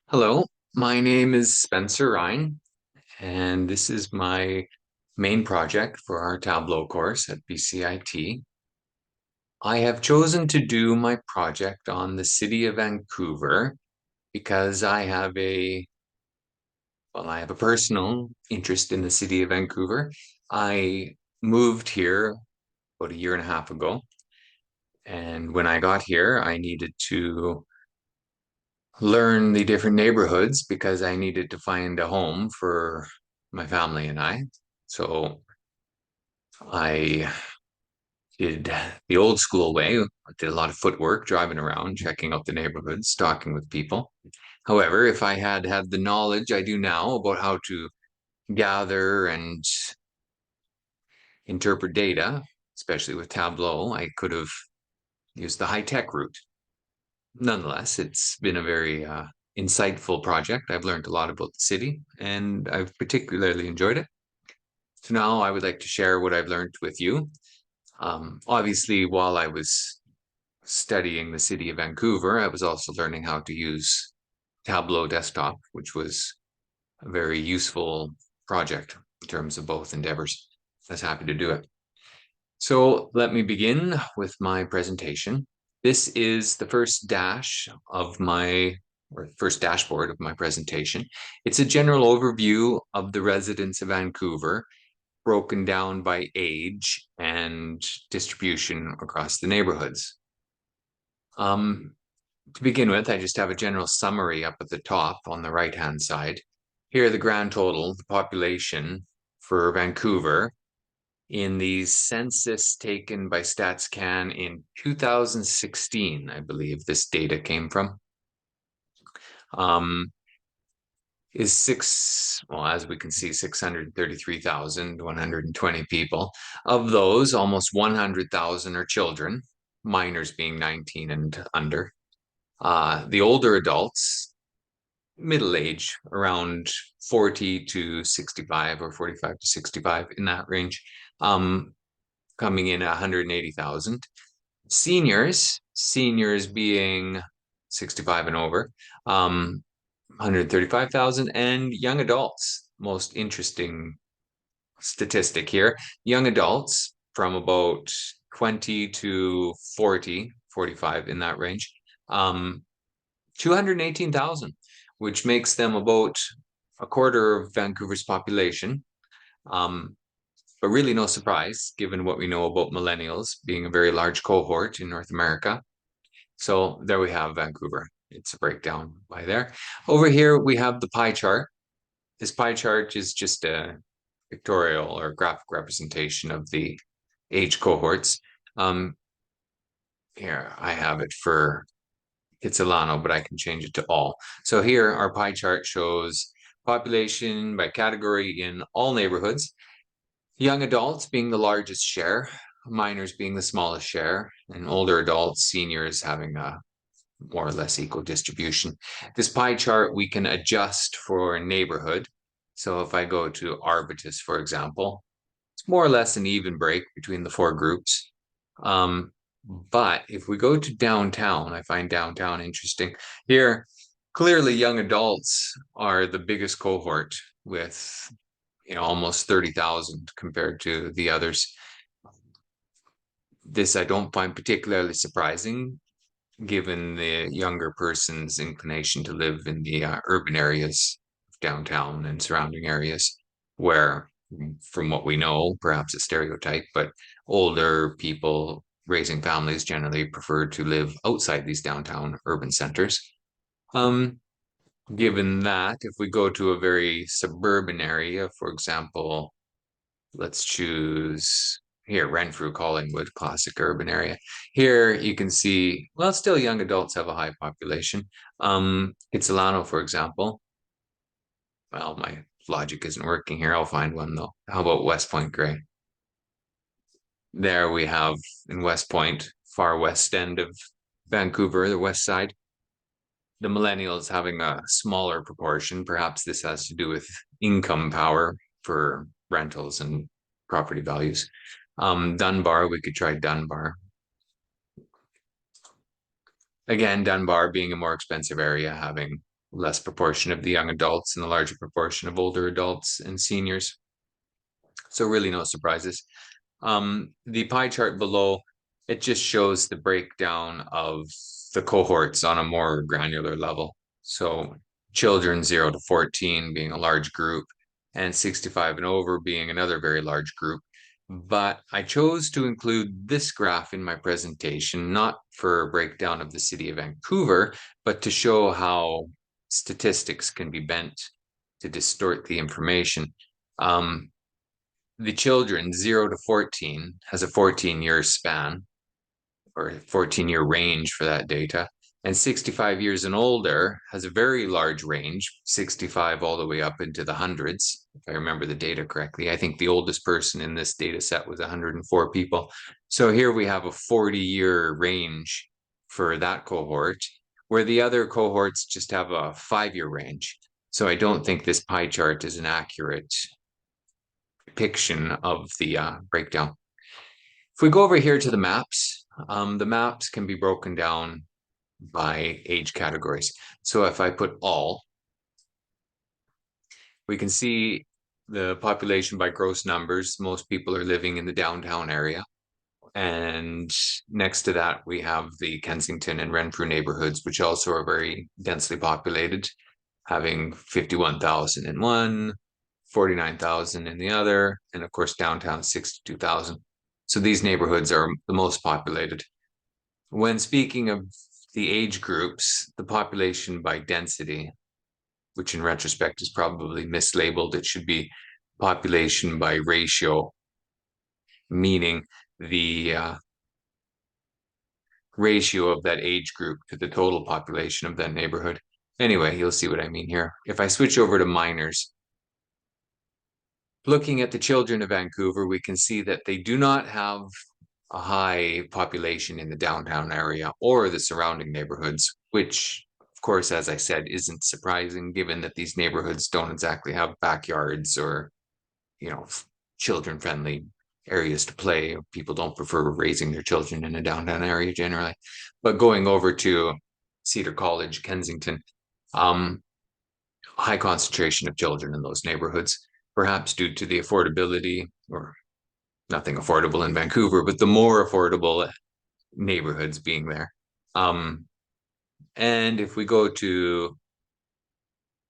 Hello, my name is SpencerRhein, and this is my main project for our Tableau course at BCIT. I have chosen to do my project on the City of Vancouver because I have a personal interest in the City of Vancouver. I moved here about a year and a half ago, and when I got here, I needed to learn the different neighborhoods because I needed to find a home for my family and I. So I did the old school way. I did a lot of footwork, driving around, checking out the neighborhoods, talking with people. However, if I had had the knowledge I do now about how to gather and interpret data, especially with Tableau, I could have used the high-tech route. Nonetheless, it's been a very insightful project. I've learned a lot about the city and I've particularly enjoyed it. So now I would like to share what I've learned with you. Obviously, while I was studying the city of Vancouver, I was also learning how to use Tableau desktop, which was a very useful project in terms of both endeavors. I was happy to do it. So let me begin with my presentation. This is the first first dashboard of my presentation. It's a general overview of the residents of Vancouver, broken down by age and distribution across the neighborhoods. To begin with, I just have a general summary up at the top on the right-hand side. Here, the grand total, the population for Vancouver in the census taken by StatsCan in 2016, I believe this data came from, as we can see, 633,120 people. Of those, almost 100,000 are children, minors being 19 and under. The older adults, middle age, around 40 to 65 or 45 to 65 in that range, coming in at 180,000. Seniors being 65 and over, 135,000, and young adults, most interesting statistic here, young adults from about 20 to 40, 45 in that range, 218,000, which makes them about a quarter of Vancouver's population. But really no surprise, given what we know about millennials being a very large cohort in North America. So there we have Vancouver. It's a breakdown by there. Over here, we have the pie chart. This pie chart is just a pictorial or graphic representation of the age cohorts. Here, I have it for Kitsilano, but I can change it to all. So here, our pie chart shows population by category in all neighborhoods. Young adults being the largest share, minors being the smallest share, and older adults, seniors having a more or less equal distribution. This pie chart we can adjust for neighborhood. So if I go to Arbutus, for example, it's more or less an even break between the four groups. But if we go to downtown, I find downtown interesting. Here, clearly young adults are the biggest cohort with almost 30,000 compared to the others. This I don't find particularly surprising, given the younger person's inclination to live in the urban areas of downtown and surrounding areas, where, from what we know, perhaps a stereotype, but older people raising families generally prefer to live outside these downtown urban centers. Given that, if we go to a very suburban area, for example, let's choose here, Renfrew, Collingwood, classic urban area. Here you can see, well, still young adults have a high population. Kitsilano, for example. Well, my logic isn't working here. I'll find one though. How about West Point Grey? There we have in West Point, far west end of Vancouver, the west side, the millennials having a smaller proportion. Perhaps this has to do with income power for rentals and property values. Dunbar, we could try Dunbar. Again, Dunbar being a more expensive area, having less proportion of the young adults and a larger proportion of older adults and seniors. So really no surprises. The pie chart below, it just shows the breakdown of the cohorts on a more granular level. So children 0 to 14 being a large group and 65 and over being another very large group. But I chose to include this graph in my presentation, not for a breakdown of the city of Vancouver, but to show how statistics can be bent to distort the information. The children 0 to 14 has a 14-year span or 14-year range for that data. And 65 years and older has a very large range, 65 all the way up into the hundreds, if I remember the data correctly. I think the oldest person in this data set was 104 people. So here we have a 40-year range for that cohort, where the other cohorts just have a 5-year range. So I don't think this pie chart is an accurate depiction of the breakdown. If we go over here to the maps can be broken down by age categories. So if I put all, we can see the population by gross numbers. Most people are living in the downtown area. And next to that, we have the Kensington and Renfrew neighborhoods, which also are very densely populated, having 51,000 in one, 49,000 in the other, and of course, downtown 62,000. So these neighborhoods are the most populated. When speaking of the age groups, the population by density, which in retrospect is probably mislabeled, it should be population by ratio, meaning the ratio of that age group to the total population of that neighborhood. Anyway, you'll see what I mean here. If I switch over to minors, looking at the children of Vancouver, we can see that they do not have a high population in the downtown area or the surrounding neighborhoods, which, of course, as I said, isn't surprising given that these neighborhoods don't exactly have backyards or, children-friendly areas to play. People don't prefer raising their children in a downtown area generally. But going over to Cedar College, Kensington, high concentration of children in those neighborhoods, perhaps due to the affordability, or nothing affordable in Vancouver, but the more affordable neighborhoods being there. And if we go to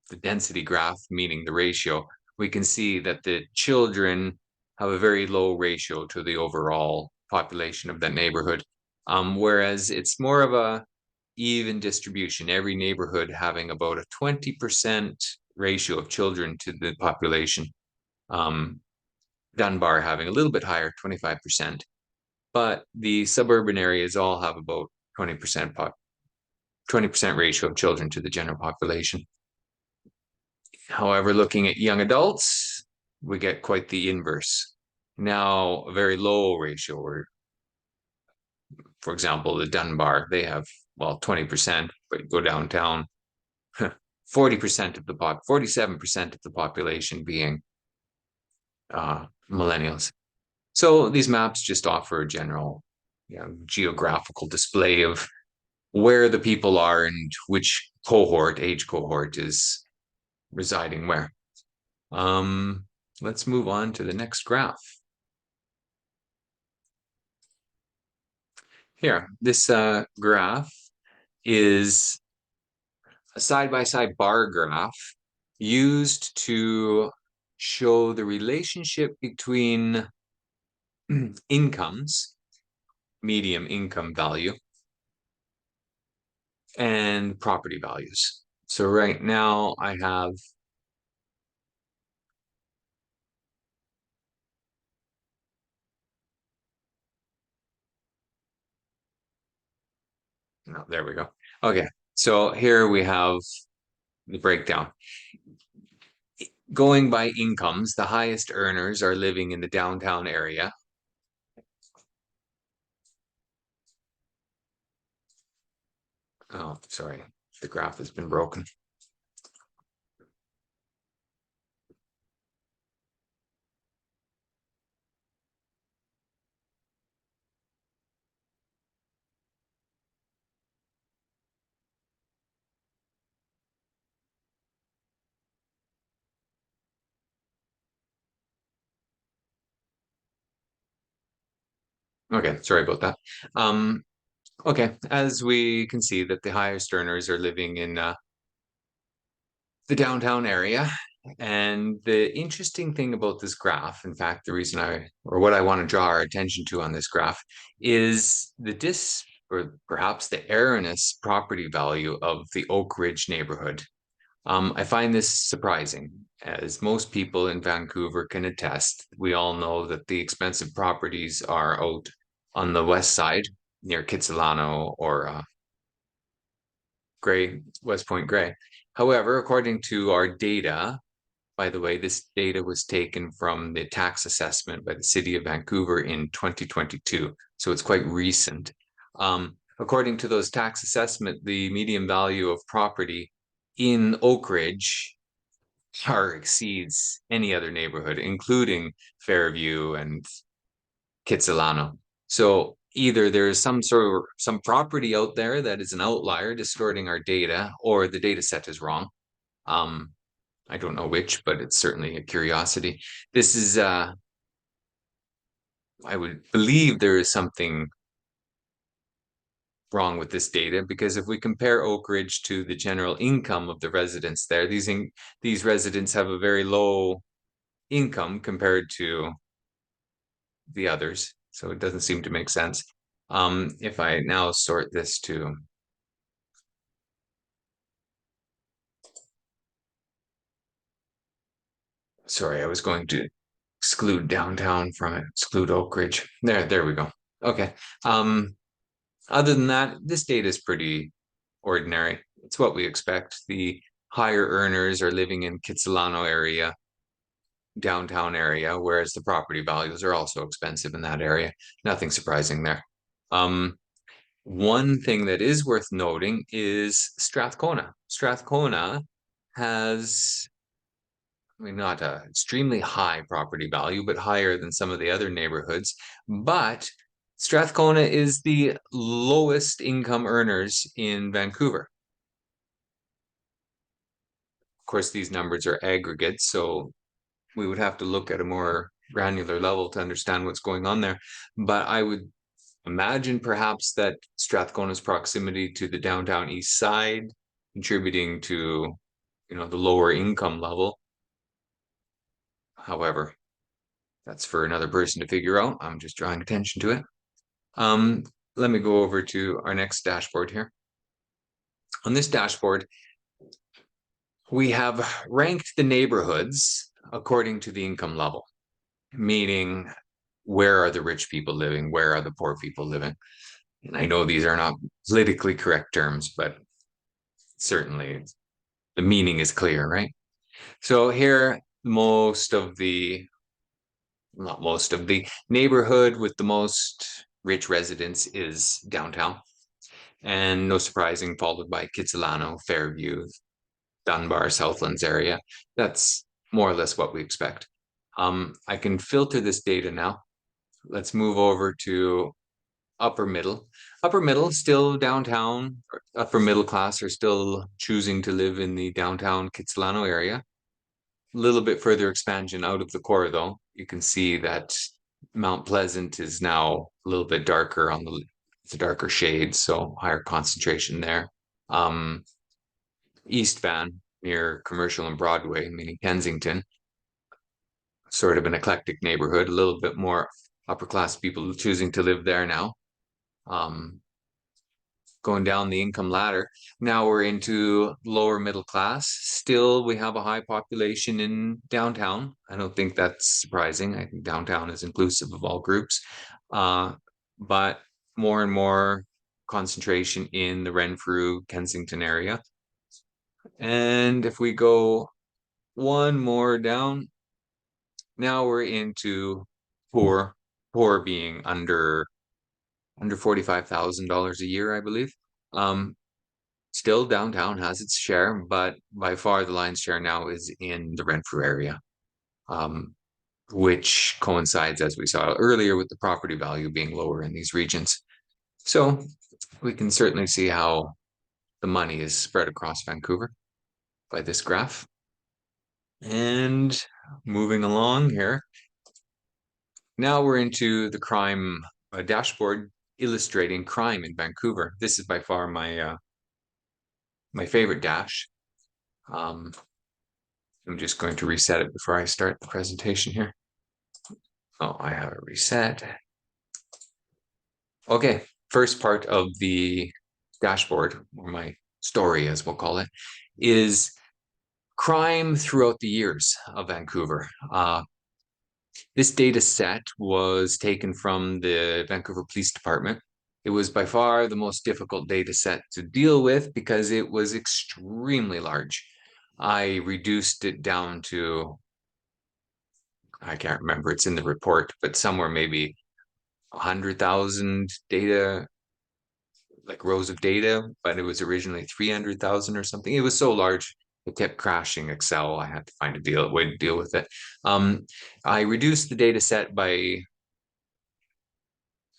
the density graph, meaning the ratio, we can see that the children have a very low ratio to the overall population of that neighborhood. Whereas it's more of a even distribution, every neighborhood having about a 20% ratio of children to the population. Dunbar having a little bit higher, 25%, but the suburban areas all have about 20% 20% ratio of children to the general population. However, looking at young adults, we get quite the inverse. Now, a very low ratio, or for example, the Dunbar, they have, 20%, but go downtown, 40% of the 47% of the population being millennials. So these maps just offer a general, geographical display of where the people are and which age cohort is residing where. Let's move on to the next graph. Here, this graph is a side-by-side bar graph used to show the relationship between incomes, median income value, and property values. So right now I have no, there we go. Okay, so here we have the breakdown. Going by incomes, the highest earners are living in the downtown area. Oh, sorry, the graph has been broken. Okay, sorry about that. Okay, as we can see that the highest earners are living in the downtown area. And the interesting thing about this graph, in fact, the reason or what I want to draw our attention to on this graph is or perhaps the erroneous property value of the Oak Ridge neighborhood. I find this surprising, as most people in Vancouver can attest. We all know that the expensive properties are out on the west side near Kitsilano or West Point Gray. However, according to our data, by the way, this data was taken from the tax assessment by the City of Vancouver in 2022, so it's quite recent. According to those tax assessment, the median value of property in Oak Ridge far exceeds any other neighborhood, including Fairview and Kitsilano. So either there is some property out there that is an outlier distorting our data, or the data set is wrong. I don't know which, but it's certainly a curiosity. This is I would believe there is something wrong with this data, because if we compare Oak Ridge to the general income of the residents there, these residents have a very low income compared to the others. So it doesn't seem to make sense. If I now sort this to sorry, I was going to exclude downtown from it, exclude Oak Ridge. There we go. Okay. Other than that, this data is pretty ordinary. It's what we expect. The higher earners are living in Kitsilano area, downtown area, whereas the property values are also expensive in that area. Nothing surprising there. One thing that is worth noting is Strathcona. Strathcona has, I mean, not a extremely high property value, but higher than some of the other neighborhoods. But Strathcona is the lowest income earners in Vancouver. Of course, these numbers are aggregates, so we would have to look at a more granular level to understand what's going on there. But I would imagine perhaps that Strathcona's proximity to the downtown east side contributing to, the lower income level. However, that's for another person to figure out. I'm just drawing attention to it. Let me go over to our next dashboard here. On this dashboard, we have ranked the neighborhoods according to the income level, meaning where are the rich people living, where are the poor people living. And I know these are not politically correct terms, but certainly the meaning is clear, right? So here, not most of the neighborhood with the most rich residents is downtown. And no surprising, followed by Kitsilano, Fairview, Dunbar, Southlands area. That's more or less what we expect. I can filter this data now. Let's move over to upper middle. Upper middle, still downtown. Upper middle class are still choosing to live in the downtown Kitsilano area. A little bit further expansion out of the core, though. You can see that Mount Pleasant is now a little bit darker on the darker shades, so higher concentration there. East Van near Commercial and Broadway, meaning Kensington, sort of an eclectic neighborhood, a little bit more upper class people choosing to live there now. Going down the income ladder. Now we're into lower middle class. Still, we have a high population in downtown. I don't think that's surprising. I think downtown is inclusive of all groups. But more and more concentration in the Renfrew, Kensington area. And if we go one more down, now we're into poor, poor being under $45,000 a year, I believe. Still downtown has its share, but by far the lion's share now is in the Renfrew area, which coincides, as we saw earlier, with the property value being lower in these regions. So we can certainly see how the money is spread across Vancouver by this graph. And moving along here, now we're into the crime a dashboard illustrating crime in Vancouver. This is by far my favorite dash. I'm just going to reset it before I start the presentation here. Oh, I have it reset. Okay, first part of the dashboard, or my story as we'll call it, is crime throughout the years of Vancouver. This data set was taken from the Vancouver Police Department. It was by far the most difficult data set to deal with because it was extremely large. I reduced it down to, I can't remember, it's in the report, but somewhere maybe 100,000 data, like rows of data, but it was originally 300,000 or something. It was so large, it kept crashing Excel. I had to find a way to deal with it. I reduced the data set by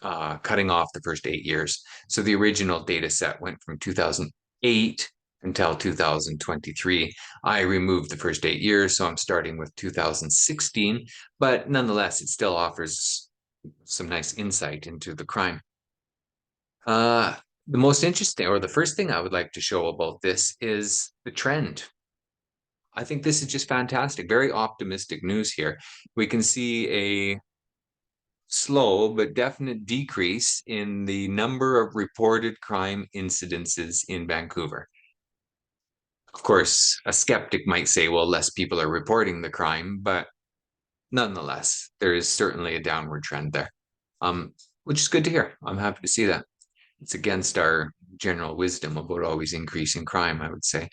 cutting off the first 8 years. So the original data set went from 2008 until 2023. I removed the first 8 years, so I'm starting with 2016, but nonetheless, it still offers some nice insight into the crime. The most interesting, or the first thing I would like to show about this is the trend. I think this is just fantastic. Very optimistic news here. We can see a slow but definite decrease in the number of reported crime incidences in Vancouver. Of course, a skeptic might say, well, less people are reporting the crime, but nonetheless, there is certainly a downward trend there, which is good to hear. I'm happy to see that. It's against our general wisdom about always increasing crime, I would say.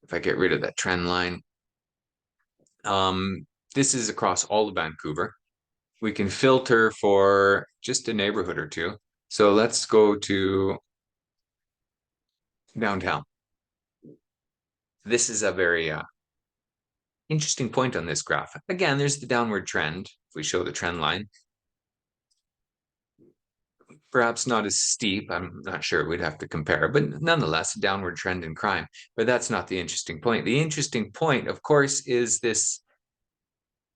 If I get rid of that trend line. This is across all of Vancouver. We can filter for just a neighborhood or two. So let's go to downtown. This is a very interesting point on this graph. Again, there's the downward trend. If we show the trend line, perhaps not as steep. I'm not sure. We'd have to compare, but nonetheless, a downward trend in crime. But that's not the interesting point. The interesting point, of course, is this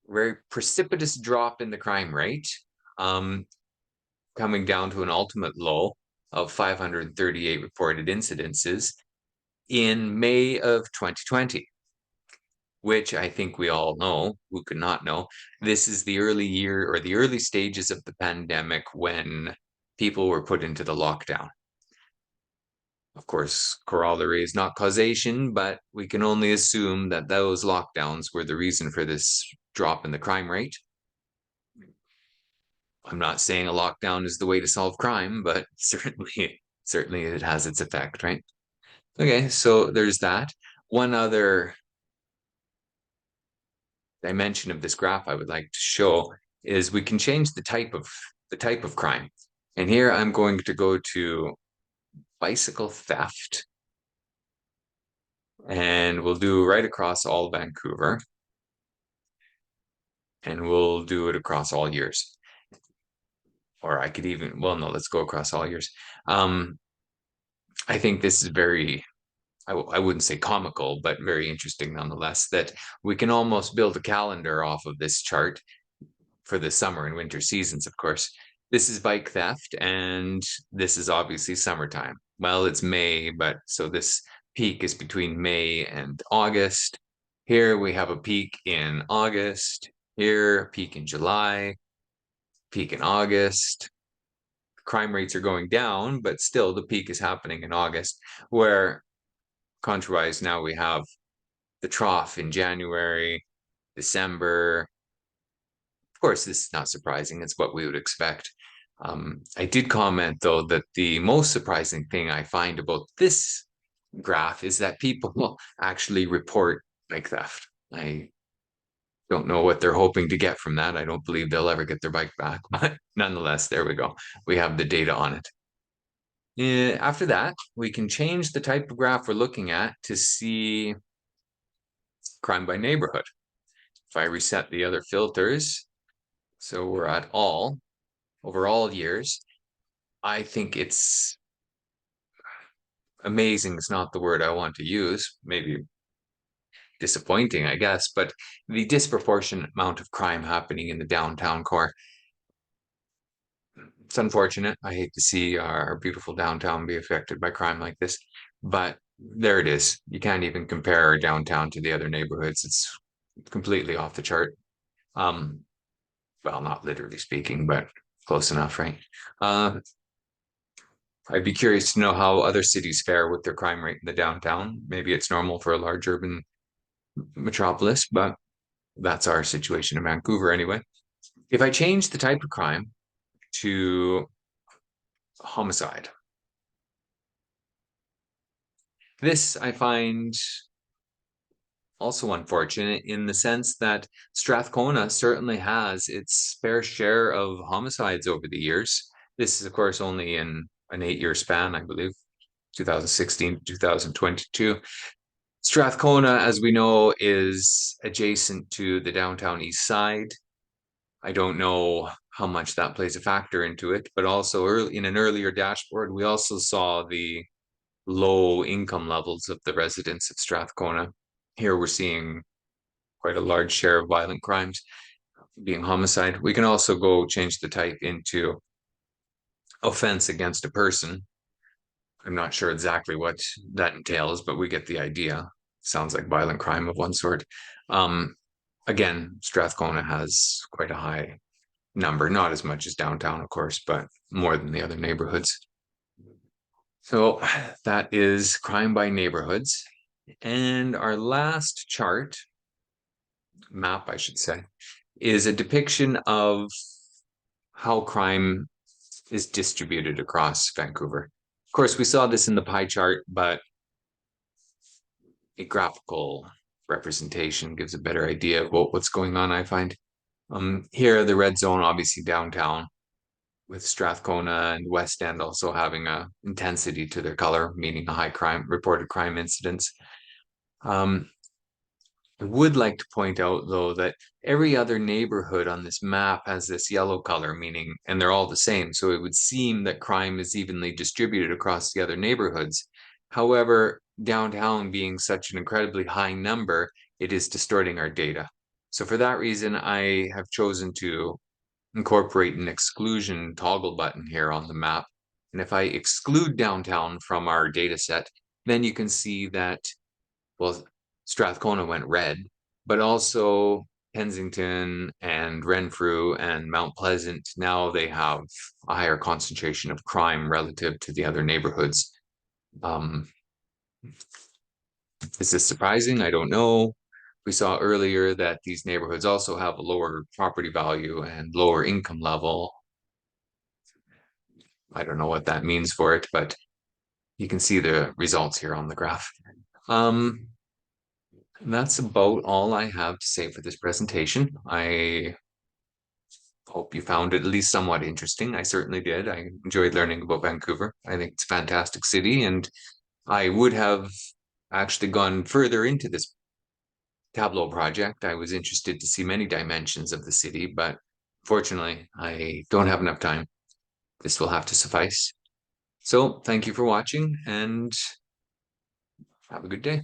very precipitous drop in the crime rate, coming down to an ultimate low of 538 reported incidences in May of 2020, which I think we all know, who could not know, this is the early year or the early stages of the pandemic when people were put into the lockdown. Of course, corollary is not causation, but we can only assume that those lockdowns were the reason for this drop in the crime rate. I'm not saying a lockdown is the way to solve crime, but certainly it has its effect, right? Okay, so there's that. One other dimension of this graph I would like to show is we can change the type of crime. And here I'm going to go to bicycle theft. And we'll do right across all Vancouver. And we'll do it across all years. Or I could even, well, no, let's go across all years. I think this is very, I wouldn't say comical, but very interesting nonetheless, that we can almost build a calendar off of this chart for the summer and winter seasons, of course. This is bike theft, and this is obviously summertime. Well, it's May, but so this peak is between May and August. Here we have a peak in August. Here, a peak in July, peak in August. Crime rates are going down, but still the peak is happening in August, where contrariwise now we have the trough in January, December. Of course, this is not surprising. It's what we would expect. I did comment, though, that the most surprising thing I find about this graph is that people actually report bike theft. I don't know what they're hoping to get from that. I don't believe they'll ever get their bike back, but nonetheless, there we go. We have the data on it. After that, we can change the type of graph we're looking at to see crime by neighborhood. If I reset the other filters, so we're at all, over all years, I think it's amazing. It's not the word I want to use, maybe disappointing, I guess, but the disproportionate amount of crime happening in the downtown core. It's unfortunate. I hate to see our beautiful downtown be affected by crime like this, but there it is. You can't even compare our downtown to the other neighborhoods. It's completely off the chart. Um, well, not literally speaking, but close enough, right? Uh, I'd be curious to know how other cities fare with their crime rate in the downtown. Maybe it's normal for a large urban metropolis, but that's our situation in Vancouver anyway. If I change the type of crime to homicide, this I find also unfortunate in the sense that Strathcona certainly has its fair share of homicides over the years. This is, of course, only in an 8-year span, I believe, 2016 to 2022. Strathcona, as we know, is adjacent to the downtown east side. I don't know how much that plays a factor into it, but also early, in an earlier dashboard, we also saw the low income levels of the residents of Strathcona. Here we're seeing quite a large share of violent crimes being homicide. We can also go change the type into offense against a person. I'm not sure exactly what that entails, but we get the idea. Sounds like violent crime of one sort. Um, Again, Strathcona has quite a high number, not as much as downtown, of course, but more than the other neighborhoods. So that is crime by neighborhoods. And our last chart, map, I should say, is a depiction of how crime is distributed across Vancouver. Of course, we saw this in the pie chart, but a graphical representation gives a better idea of what's going on, I find. Here, the red zone, obviously downtown, with Strathcona and West End also having a intensity to their color, meaning a high crime reported crime incidents. I would like to point out, though, that every other neighborhood on this map has this yellow color, meaning, and they're all the same. So it would seem that crime is evenly distributed across the other neighborhoods. However, downtown being such an incredibly high number, it is distorting our data. So for that reason, I have chosen to incorporate an exclusion toggle button here on the map. And if I exclude downtown from our data set, then you can see that, well, Strathcona went red, but also Kensington and Renfrew and Mount Pleasant, now they have a higher concentration of crime relative to the other neighborhoods. Um, is this surprising? I don't know. We saw earlier that these neighborhoods also have a lower property value and lower income level. I don't know what that means for it, but you can see the results here on the graph. That's about all I have to say for this presentation. I hope you found it at least somewhat interesting. I certainly did. I enjoyed learning about Vancouver. I think it's a fantastic city, and I would have actually gone further into this Tableau project. I was interested to see many dimensions of the city, but fortunately, I don't have enough time. This will have to suffice. So thank you for watching, and have a good day.